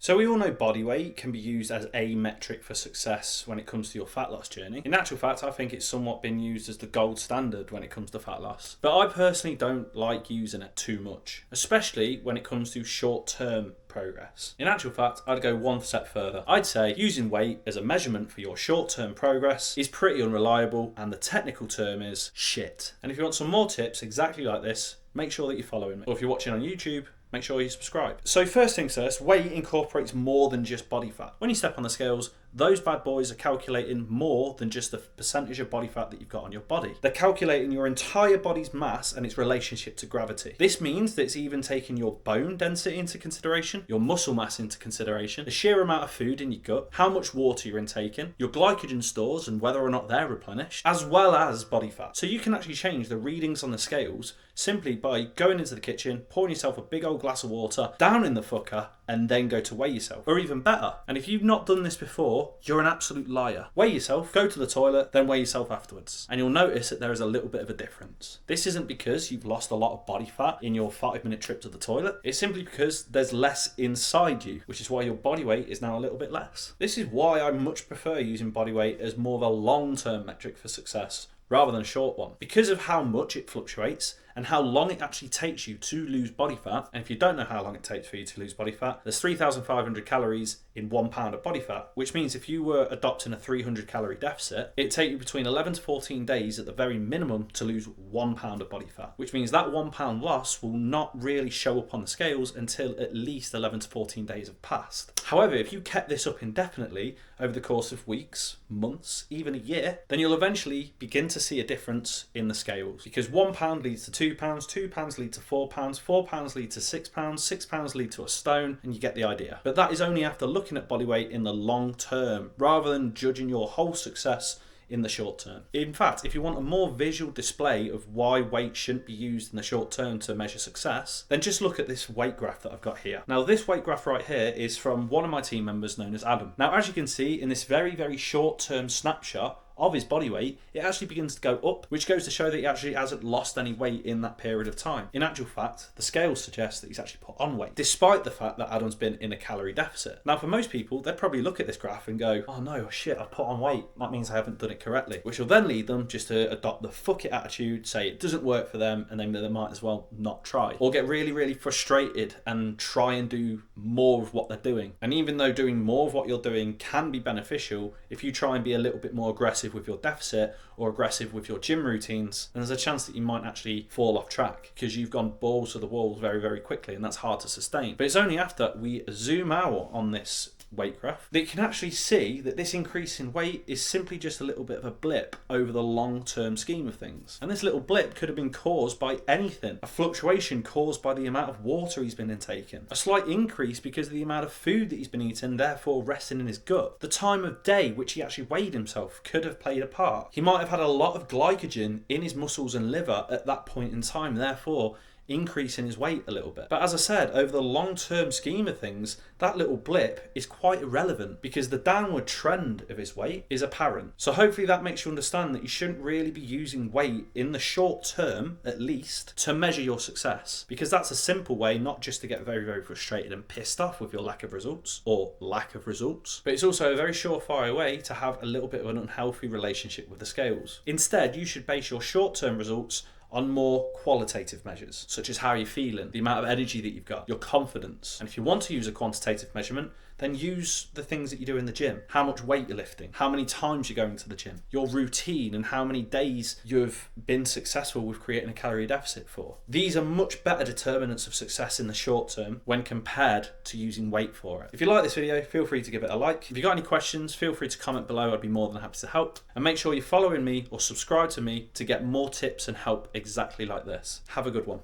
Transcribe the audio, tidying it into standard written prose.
So we all know body weight can be used as a metric for success when it comes to your fat loss journey. In actual fact, I think it's somewhat been used as the gold standard when it comes to fat loss. But I personally don't like using it too much, especially when it comes to short-term progress. In actual fact, I'd go one step further. I'd say using weight as a measurement for your short-term progress is pretty unreliable, and the technical term is shit. And if you want some more tips exactly like this, make sure that you're following me. Or if you're watching on YouTube, make sure you subscribe. So first things first, weight incorporates more than just body fat. When you step on the scales, those bad boys are calculating more than just the percentage of body fat that you've got on your body. They're calculating your entire body's mass and its relationship to gravity. This means that it's even taking your bone density into consideration, your muscle mass into consideration, the sheer amount of food in your gut, how much water you're intaking, your glycogen stores and whether or not they're replenished, as well as body fat. So you can actually change the readings on the scales simply by going into the kitchen, pouring yourself a big old glass of water, down in the fucker, and then go to weigh yourself. Or even better, and if you've not done this before, you're an absolute liar. Weigh yourself, go to the toilet, then weigh yourself afterwards. And you'll notice that there is a little bit of a difference. This isn't because you've lost a lot of body fat in your 5-minute trip to the toilet. It's simply because there's less inside you, which is why your body weight is now a little bit less. This is why I much prefer using body weight as more of a long-term metric for success rather than a short one. Because of how much it fluctuates and how long it actually takes you to lose body fat, and if you don't know how long it takes for you to lose body fat, there's 3,500 calories in 1 pound of body fat, which means if you were adopting a 300 calorie deficit, it'd take you between 11 to 14 days at the very minimum to lose 1 pound of body fat, which means that 1 pound loss will not really show up on the scales until at least 11 to 14 days have passed. However, if you kept this up indefinitely over the course of weeks, months, even a year, then you'll eventually begin to see a difference in the scales, because 1 pound leads to 2 pounds, 2 pounds lead to 4 pounds, 4 pounds lead to 6 pounds, 6 pounds lead to a stone, and you get the idea. But that is only after looking at body weight in the long term, rather than judging your whole success in the short term. In fact, if you want a more visual display of why weight shouldn't be used in the short term to measure success, then just look at this weight graph that I've got here. Now, this weight graph right here is from one of my team members known as Adam. Now, as you can see in this very, very short term snapshot of his body weight, it actually begins to go up, which goes to show that he actually hasn't lost any weight in that period of time. In actual fact, the scales suggest that he's actually put on weight, despite the fact that Adam's been in a calorie deficit. Now, for most people, they'd probably look at this graph and go, oh no, shit, I've put on weight. That means I haven't done it correctly, which will then lead them just to adopt the fuck it attitude, say it doesn't work for them, and then they might as well not try. Or get really, really frustrated and try and do more of what they're doing. And even though doing more of what you're doing can be beneficial, if you try and be a little bit more aggressive with your deficit or aggressive with your gym routines, then there's a chance that you might actually fall off track because you've gone balls to the walls very, very quickly, and that's hard to sustain. But it's only after we zoom out on this weight graph that you can actually see that this increase in weight is simply just a little bit of a blip over the long-term scheme of things. And this little blip could have been caused by anything. A fluctuation caused by the amount of water he's been intaking. A slight increase because of the amount of food that he's been eating, therefore resting in his gut. The time of day which he actually weighed himself could have played a part. He might have had a lot of glycogen in his muscles and liver at that point in time, therefore increasing his weight a little bit. But as I said, over the long-term scheme of things, that little blip is quite irrelevant because the downward trend of his weight is apparent. So hopefully that makes you understand that you shouldn't really be using weight in the short term, at least, to measure your success, because that's a simple way not just to get very, very frustrated and pissed off with your lack of results, or lack of results, but it's also a very surefire way to have a little bit of an unhealthy relationship with the scales. Instead, you should base your short-term results on more qualitative measures, such as how you're feeling, the amount of energy that you've got, your confidence. And if you want to use a quantitative measurement, then use the things that you do in the gym. How much weight you're lifting, how many times you're going to the gym, your routine, and how many days you've been successful with creating a calorie deficit for. These are much better determinants of success in the short term when compared to using weight for it. If you like this video, feel free to give it a like. If you've got any questions, feel free to comment below. I'd be more than happy to help. And make sure you're following me or subscribe to me to get more tips and help exactly like this. Have a good one.